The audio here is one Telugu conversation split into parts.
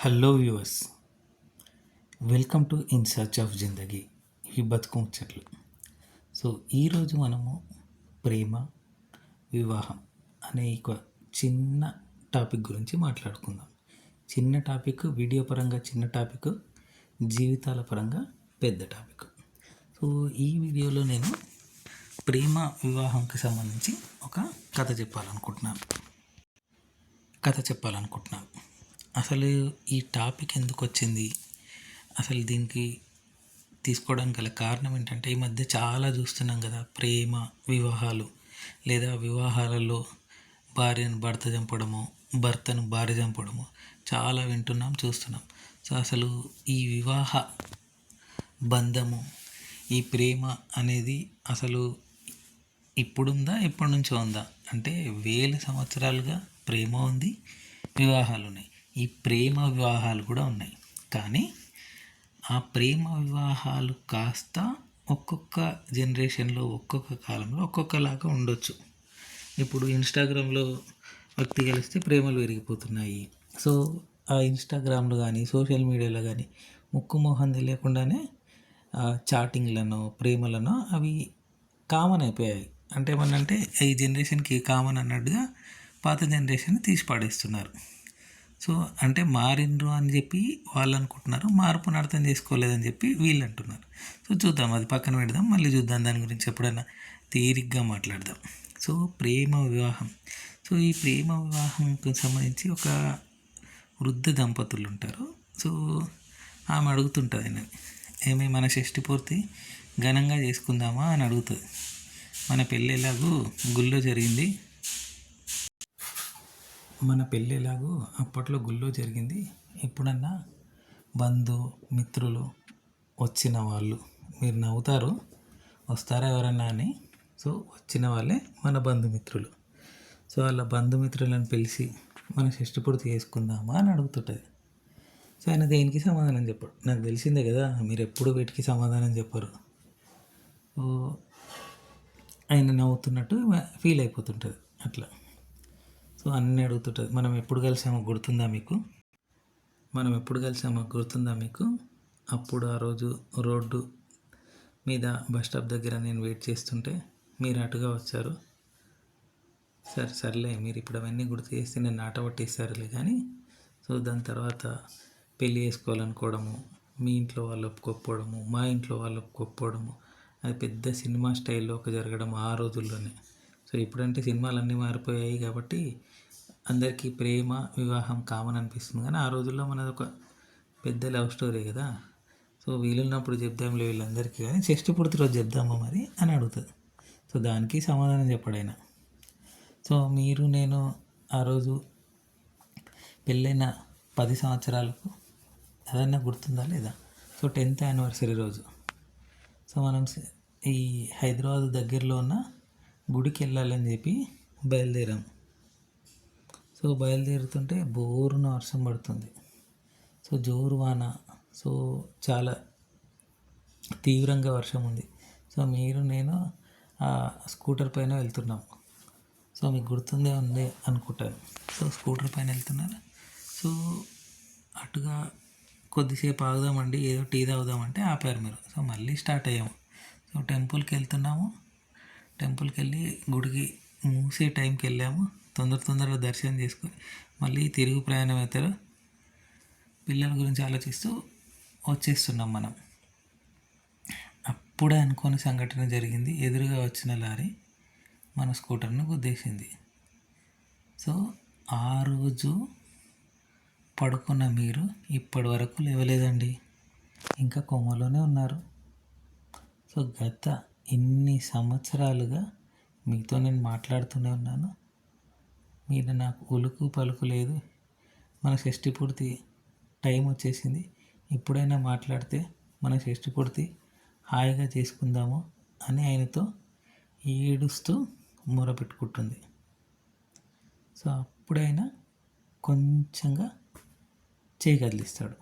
Hello viewers, welcome to in search of జిందగీ ఈ బతుకు ముచ్చట్లు. సో ఈరోజు మనము ప్రేమ, వివాహం అనే ఒక చిన్న టాపిక్ గురించి మాట్లాడుకుందాం. చిన్న టాపిక్, వీడియో పరంగా చిన్న టాపిక్, జీవితాల పరంగా పెద్ద టాపిక్. సో ఈ వీడియోలో నేను ప్రేమ, వివాహంకి సంబంధించి ఒక కథ చెప్పాలనుకుంటున్నాను. అసలు ఈ టాపిక్ ఎందుకు వచ్చింది, అసలు దీనికి తీసుకోవడానికి గల కారణం ఏంటంటే, ఈ మధ్య చాలా చూస్తున్నాం కదా, ప్రేమ వివాహాలు లేదా వివాహాలలో భార్యను భర్త చంపడము, భర్తను భార్య చంపడము చాలా వింటున్నాం, చూస్తున్నాం. సో అసలు ఈ వివాహ బంధము, ఈ ప్రేమ అనేది అసలు ఇప్పుడుందా, ఎప్పటి నుంచో ఉందా అంటే వేల సంవత్సరాలుగా ప్రేమ ఉంది, వివాహాలు ఉన్నాయి. ఈ ప్రేమ వివాహాలు కూడా ఉన్నాయి. కానీ ఆ ప్రేమ వివాహాలు కాస్త ఒక్కొక్క జనరేషన్లో, ఒక్కొక్క కాలంలో ఒక్కొక్కలాగా ఉండొచ్చు. ఇప్పుడు ఇన్స్టాగ్రామ్లో వ్యక్తి కలిస్తే ప్రేమలు పెరిగిపోతున్నాయి. సో ఆ ఇన్స్టాగ్రామ్లో కానీ సోషల్ మీడియాలో కానీ ముక్కు మొహం తెలియకుండానే చాటింగ్లను, ప్రేమలను అవి కామన్ అయిపోయాయి. అంటే ఏమన్నంటే ఈ జనరేషన్కి కామన్ అన్నట్టుగా పాత జనరేషన్ తీసి పాడేస్తున్నారు. సో అంటే మారిండ్రు అని చెప్పి వాళ్ళు అనుకుంటున్నారు, మార్పును అర్థం చేసుకోలేదని చెప్పి వీళ్ళు అంటున్నారు. సో చూద్దాం, అది పక్కన పెడదాం, మళ్ళీ చూద్దాం, దాని గురించి ఎప్పుడైనా తీరిగ్గా మాట్లాడదాం. సో ప్రేమ వివాహం. సో ఈ ప్రేమ వివాహంకి సంబంధించి ఒక వృద్ధ దంపతులు ఉంటారు. సో ఆమె అడుగుతుంటుంది ఆయన, ఏమి మన షష్టి పూర్తి ఘనంగా చేసుకుందామా అని అడుగుతుంది. మన పెళ్ళి ఎలాగూ గుళ్ళో జరిగింది, అప్పట్లో గుళ్ళో జరిగింది, ఎప్పుడన్నా మిత్రులు వచ్చిన వాళ్ళు, మీరు నవ్వుతారు, వస్తారా ఎవరన్నా అని. సో వచ్చిన వాళ్ళే మన బంధుమిత్రులు. సో వాళ్ళ బంధుమిత్రులను పిలిచి మన షష్టిపూర్తి చేసుకుందామా అని అడుగుతుంటుంది. సో ఆయన దేనికి సమాధానం చెప్పాడు. నాకు తెలిసిందే కదా, మీరు ఎప్పుడు వీటికి సమాధానం చెప్పరు. సో ఆయన నవ్వుతున్నట్టు ఫీల్ అయిపోతుంటుంది అట్లా. సో అన్నీ అడుగుతుంటుంది, మనం ఎప్పుడు కలిసామో గుర్తుందా మీకు అప్పుడు ఆ రోజు రోడ్డు మీద బస్ స్టాప్ దగ్గర నేను వెయిట్ చేస్తుంటే మీరు అటుగా వచ్చారు. సర్లే, మీరు ఇప్పుడు అవన్నీ గుర్తు చేస్తే నేను ఆట పట్టేస్తారులే కానీ. సో దాని తర్వాత పెళ్ళి చేసుకోవాలనుకోవడము, మీ ఇంట్లో వాళ్ళు ఒప్పుకోకపోవడము, మా ఇంట్లో వాళ్ళు ఒప్పుకోకపోవడము, అది పెద్ద సినిమా స్టైల్లో ఒక జరగడం ఆ రోజుల్లోనే. సో ఇప్పుడంటే సినిమాలు అన్నీ మారిపోయాయి కాబట్టి అందరికీ ప్రేమ వివాహం కామన్ అనిపిస్తుంది. కానీ ఆ రోజుల్లో మనది ఒక పెద్ద లవ్ స్టోరీ కదా. సో వీలున్నప్పుడు చెప్దాంలే వీళ్ళందరికీ, కానీ షష్టి పూర్తి రోజు చెప్దామా మరి అని అడుగుతుంది. సో దానికి సమాధానం చెప్పాడైనా. సో మీరు నేను ఆ రోజు పెళ్ళైన 10 సంవత్సరాలకు ఏదన్నా గుర్తుందా లేదా? సో 10th యానివర్సరీ రోజు. సో మనం ఈ హైదరాబాద్ దగ్గరలో ఉన్న గుడికి వెళ్ళాలని చెప్పి బయలుదేరాం. సో బయలుదేరుతుంటే బోరున వర్షం పడుతుంది. సో జోరు వాన. సో చాలా తీవ్రంగా వర్షం ఉంది. సో మీరు నేను ఆ స్కూటర్ పైన వెళ్తున్నాం. సో మీకు గుర్తుందే ఉంది అనుకుంటాను. సో స్కూటర్ పైన వెళ్తున్నారు. సో అటుగా కొద్దిసేపు ఆగుదామండి, ఏదో టీ తాగుదామంటే ఆపారు మీరు. సో మళ్ళీ స్టార్ట్ అయ్యాము. సో టెంపుల్కి వెళ్తున్నాము. టెంపుల్కి వెళ్ళి గుడికి మూసే టైంకి వెళ్ళాము. తొందరగా దర్శనం చేసుకొని మళ్ళీ తిరుగు ప్రయాణం అవుతారు. పిల్లల గురించి ఆలోచిస్తూ వచ్చేస్తున్నాం మనం. అప్పుడే అనుకోని సంఘటన జరిగింది. ఎదురుగా వచ్చిన లారీ మన స్కూటర్ను గుద్దేసింది. సో ఆ రోజు పడుకున్న మీరు ఇప్పటి వరకు లేవలేదండి, ఇంకా కోమలోనే ఉన్నారు. సో గత ఇన్ని సంవత్సరాలుగా మీతో నేను మాట్లాడుతూనే ఉన్నాను, మీరు నాకు ఉలుకు పలుకు లేదు. మన షష్టి పూర్తి టైం వచ్చేసింది, ఇప్పుడైనా మాట్లాడితే మన షష్టి పూర్తి హాయిగా చేసుకుందాము అని ఆయనతో ఏడుస్తూ మొరపెట్టుకుంటుంది. సో అప్పుడైనా కొంచెంగా చేయి కదిలిస్తాడు.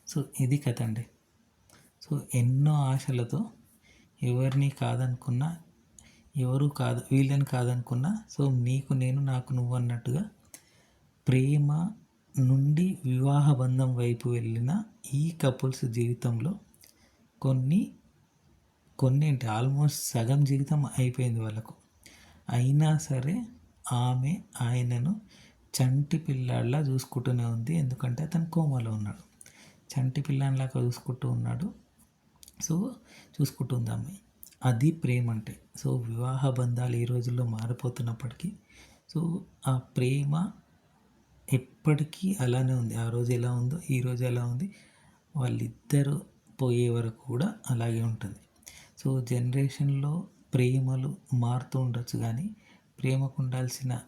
సో ఇది కథ అండి. సో ఎన్నో ఆశలతో ఎవరిని కాదనుకున్నా, వీళ్ళని కాదనుకున్నా, సో నీకు నేను నాకు నువ్వు అన్నట్టుగా ప్రేమ నుండి వివాహ బంధం వైపు వెళ్ళిన ఈ కపుల్స్ జీవితంలో కొన్ని ఏంటి ఆల్మోస్ట్ సగం జీవితం అయిపోయింది వాళ్ళకు. అయినా సరే ఆమె ఆయనను చంటి పిల్లాడిలా చూసుకుంటూనే ఉంది. ఎందుకంటే అతను కోమాలో ఉన్నాడు. చంటి పిల్లాడిలాగా చూసుకుంటూ ఉన్నాడు. సో చూసుకుంటుంది ఆమె. అది ప్రేమ అంటే. సో వివాహ బంధాలు ఈ రోజుల్లో మారిపోతున్నప్పటికీ సో ఆ ప్రేమ ఎప్పటికీ అలానే ఉంది. ఆ రోజు ఎలా ఉందో ఈ రోజు ఎలా ఉంది, వాళ్ళిద్దరూ పోయే వరకు కూడా అలాగే ఉంటుంది. సో జనరేషన్లో ప్రేమలు మారుతూ ఉండొచ్చు కానీ ప్రేమకు ఉండాల్సిన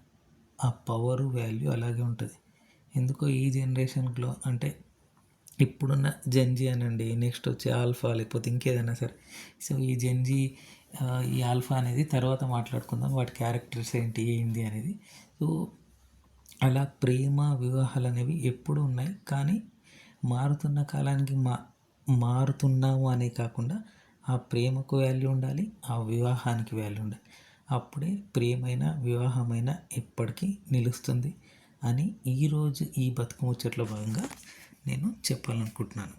ఆ పవరు వాల్యూ అలాగే ఉంటుంది. ఎందుకో ఈ జనరేషన్లో అంటే ఇప్పుడున్న జెన్జీ అనండి, నెక్స్ట్ వచ్చే ఆల్ఫా లేకపోతే ఇంకేదైనా సరే. సో ఈ జెన్జీ ఈ ఆల్ఫా అనేది తర్వాత మాట్లాడుకుందాం, వాటి క్యారెక్టర్స్ ఏంటి అనేది. సో అలా ప్రేమ వివాహాలు అనేవి ఎప్పుడు ఉన్నాయి. కానీ మారుతున్న కాలానికి మారుతున్నాము అనే కాకుండా ఆ ప్రేమకు వాల్యూ ఉండాలి, ఆ వివాహానికి వాల్యూ ఉండాలి. అప్పుడే ప్రేమైన వివాహమైన ఎప్పటికీ నిలుస్తుంది అని ఈరోజు ఈ బతుకు ముచ్చట్లో భాగంగా నేను చెప్పాలనుకుంటున్నాను.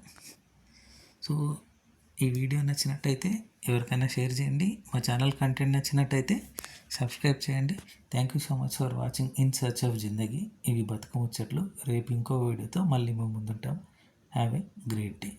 సో ఈ వీడియో నచ్చినట్టయితే ఎవరికైనా షేర్ చేయండి. మా ఛానల్ కంటెంట్ నచ్చినట్టయితే సబ్స్క్రైబ్ చేయండి. Thank you so much for watching in search of Zindagi. ఇవి బతుకు ముచ్చట్లు. రేపు ఇంకో వీడియోతో మళ్ళీ మేము ముందుంటాం. Have a great day.